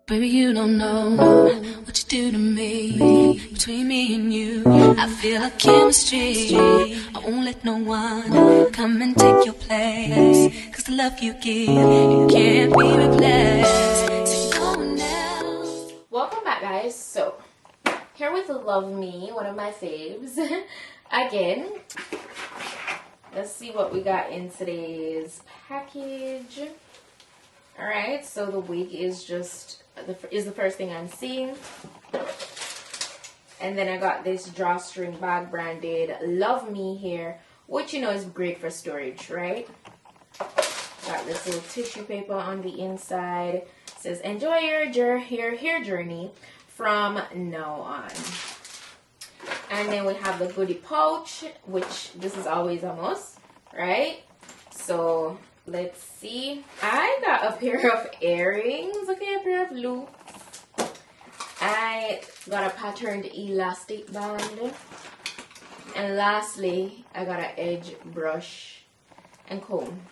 Baby, you don't know what you do to me. Between me and you, I feel like chemistry. I won't let no one come and take your place. Cause the love you give, it can't be replaced. To no one else. Welcome back, guys. So, here with Luvme, one of my faves. Again, let's see what we got in today's package. Alright, so the wig is just the first thing I'm seeing. And then I got this drawstring bag branded Luvme here, which you know is great for storage, right? Got this little tissue paper on the inside. It says enjoy your hair journey from now on. And then we have the goodie pouch, which this is always a must, right? So let's see. I got a pair of earrings, okay, a pair of loops. I got a patterned elastic band. And lastly, I got an edge brush and comb.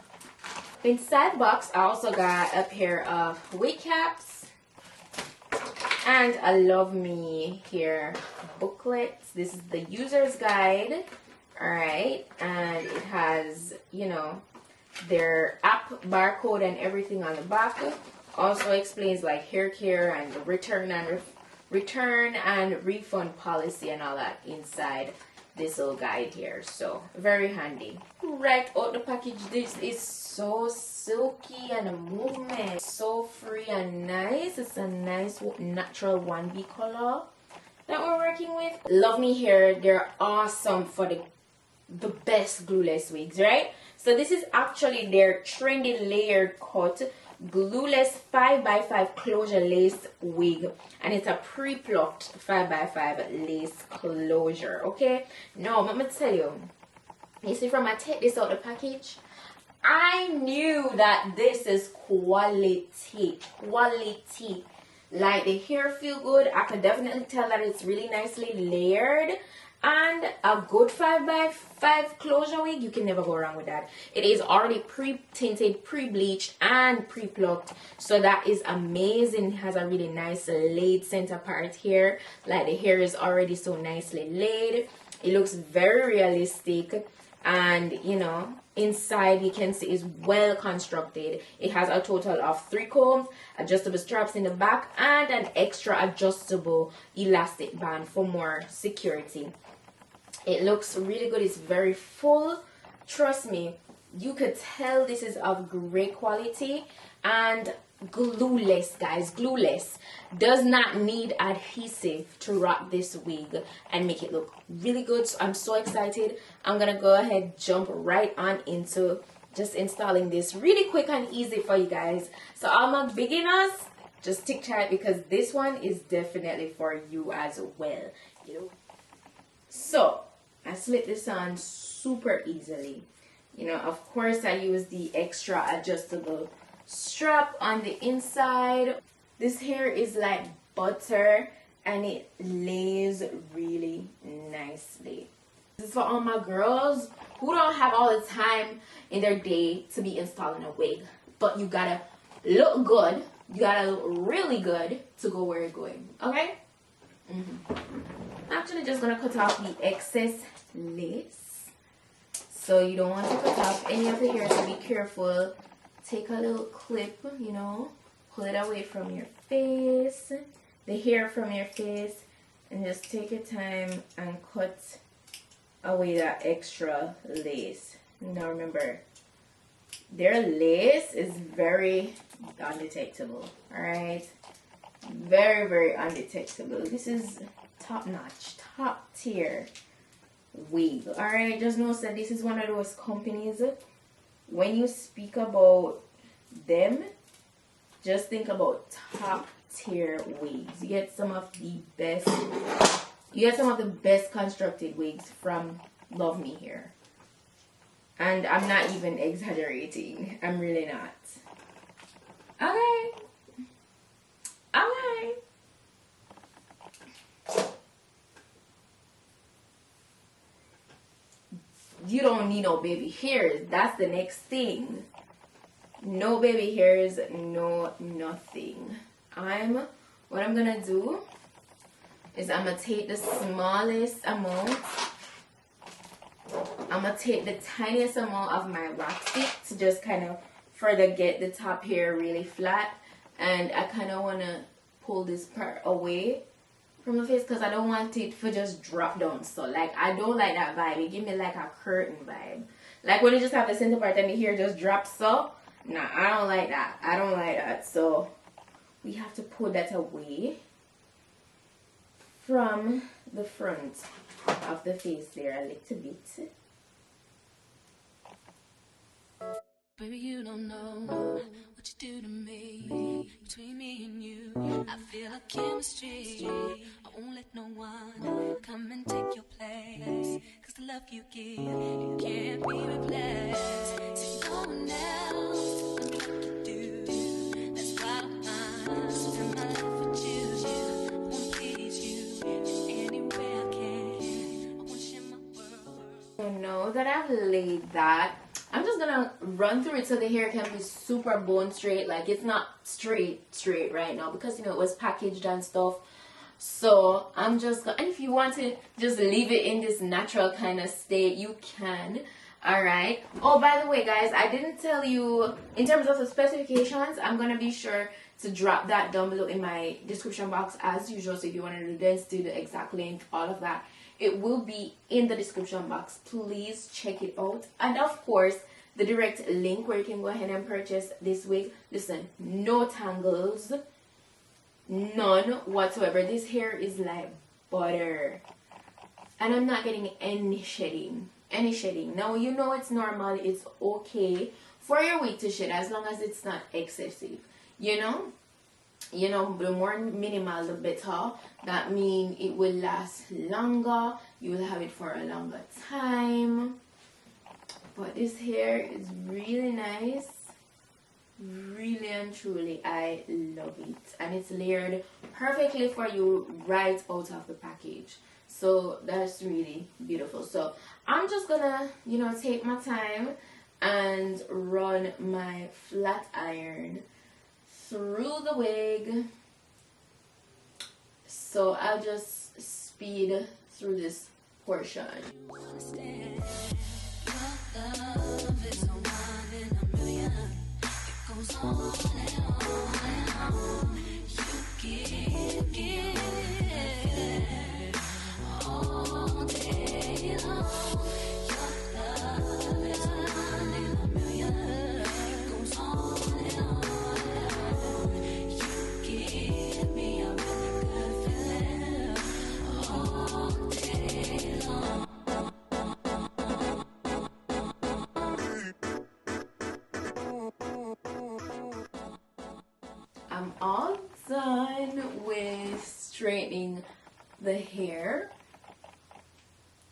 Inside the box, I also got a pair of wig caps and a Luvme here booklet. This is the user's guide, alright, and it has, you know, their app barcode and everything on the back. Also explains like hair care and the return and refund policy and all that inside this little guide here. So very handy. Right out the package, this is so silky and a movement, so free and nice. It's a nice natural 1B color that we're working with. Luvme here, they're awesome for the best glueless wigs, right? So this is actually their trendy layered cut glueless 5x5 closure lace wig, and it's a pre-plucked 5x5 lace closure. Okay, now let me tell you, you see, from I take this out of the package, I knew that this is quality. Like, the hair feel good. I can definitely tell that it's really nicely layered. And a good 5x5 closure wig, you can never go wrong with that. It is already pre-tinted, pre-bleached, and pre-plucked. So that is amazing. It has a really nice laid center part here. Like, the hair is already so nicely laid. It looks very realistic. And, you know, inside you can see is well constructed. It has a total of 3 combs, adjustable straps in the back, and an extra adjustable elastic band for more security. It looks really good. It's very full. Trust me, you could tell this is of great quality and glueless, guys. Glueless. Does not need adhesive to rock this wig and make it look really good. So I'm so excited. I'm gonna go ahead, jump right on into just installing this really quick and easy for you guys. So all my beginners, just stick tight because this one is definitely for you as well, you know. So I slip this on super easily. You know, of course I use the extra adjustable strap on the inside. This hair is like butter and it lays really nicely. This is for all my girls who don't have all the time in their day to be installing a wig, but you gotta look good, you gotta look really good to go where you're going, okay? I'm actually just gonna cut off the excess lace. So you don't want to cut off any of the hair, so be careful. Take a little clip, you know, pull it away from your face, the hair from your face, and just take your time and cut away that extra lace. Now remember, their lace is very undetectable, alright? Very, very undetectable. This is top-notch, top-tier wig, alright? Just know that this is one of those companies, when you speak about them, just think about top tier wigs. You get some of the best constructed wigs from Luvme here. And I'm not even exaggerating. I'm really not. Okay. Okay. You don't need no baby hairs. That's the next thing. No baby hairs, no nothing. what I'm gonna do is I'm gonna take the smallest amount. I'm gonna take the tiniest amount of my wax stick to just kind of further get the top here really flat, and I kind of want to pull this part away from the face because I don't want it to just drop down. So like, I don't like that vibe. It give me like a curtain vibe, like when you just have the center part and the hair just drops up. Nah, I don't like that. I don't like that. So we have to pull that away from the front of the face there a little bit. Baby, you don't know what you do to me. Between me and you, I feel a chemistry. I won't let no one come and take your place. Cause the love you give, it can't be replaced. So no one else knows what to do. That's why I spend my life with you. I wanna please you in any way I can. I wanna share my world. So now that I've laid that, I'm just gonna run through it so the hair can be super bone straight. Like, it's not straight right now because, you know, it was packaged and stuff. So I'm just gonna, and if you want to just leave it in this natural kind of state, you can. All right. Oh, by the way, guys, I didn't tell you in terms of the specifications. I'm gonna be sure to drop that down below in my description box as usual. So if you want to do the density, the exact length, all of that, it will be in the description box. Please check it out. And of course, the direct link where you can go ahead and purchase this wig. Listen, no tangles, none whatsoever. This hair is like butter. And I'm not getting any shedding. Now, you know it's normal. It's okay for your wig to shed as long as it's not excessive. You know, the more minimal the better. That means it will last longer, you will have it for a longer time. But this hair is really nice, really and truly. I love it, and it's layered perfectly for you right out of the package. So that's really beautiful. So I'm just gonna, you know, take my time and run my flat iron through the wig. So I'll just speed through this portion. I'm all done with straightening the hair.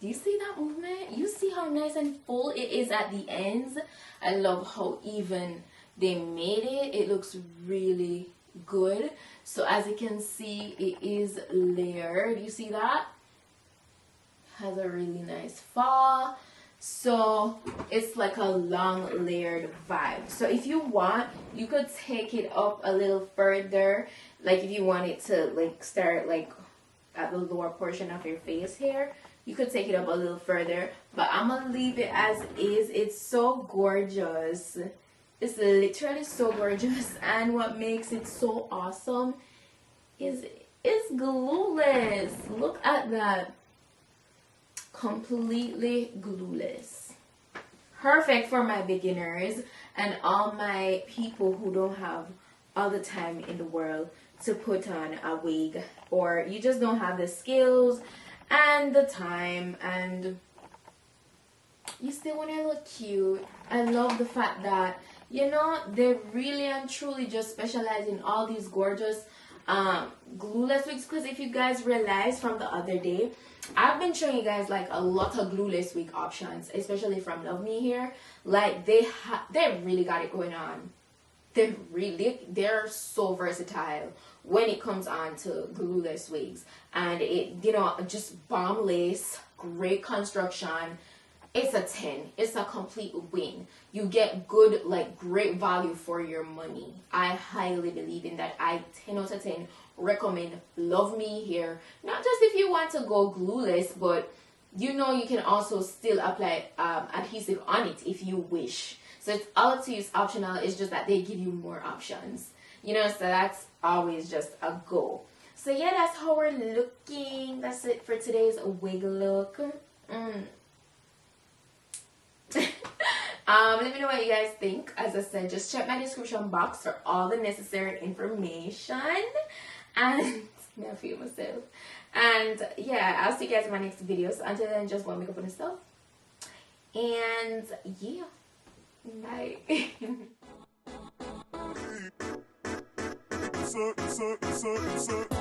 Do you see that movement? You see how nice and full it is at the ends? I love how even they made it. It looks really good. So as you can see, it is layered. You see that? Has a really nice fall. So it's like a long layered vibe. So if you want, you could take it up a little further. Like if you want it to like start like at the lower portion of your face here, you could take it up a little further. But I'm gonna leave it as is. It's so gorgeous. It's literally so gorgeous. And what makes it so awesome is it's glueless. Look at that. Completely glueless. Perfect for my beginners and all my people who don't have all the time in the world to put on a wig, or you just don't have the skills and the time and you still want to look cute. I love the fact that, you know, they really and truly just specialize in all these gorgeous glueless wigs. Because if you guys realize from the other day, I've been showing you guys like a lot of glueless wig options, especially from Luvme here. Like they really got it going on. They're so versatile when it comes on to glueless wigs. And it, you know, just bomb lace, great construction, it's a 10. It's a complete win. You get good, like great value for your money. I highly believe in that. I 10 out of 10 recommend Luvme here. Not just if you want to go glueless, but you know you can also still apply adhesive on it if you wish. So it's all up to you. It's optional. It's just that they give you more options. You know, so that's always just a go. So yeah, that's how we're looking. That's it for today's wig look. Let me know what you guys think. As I said, just check my description box for all the necessary information. And I feel myself. And yeah, I'll see you guys in my next video. So until then, just want to make up on yourself. And yeah, bye.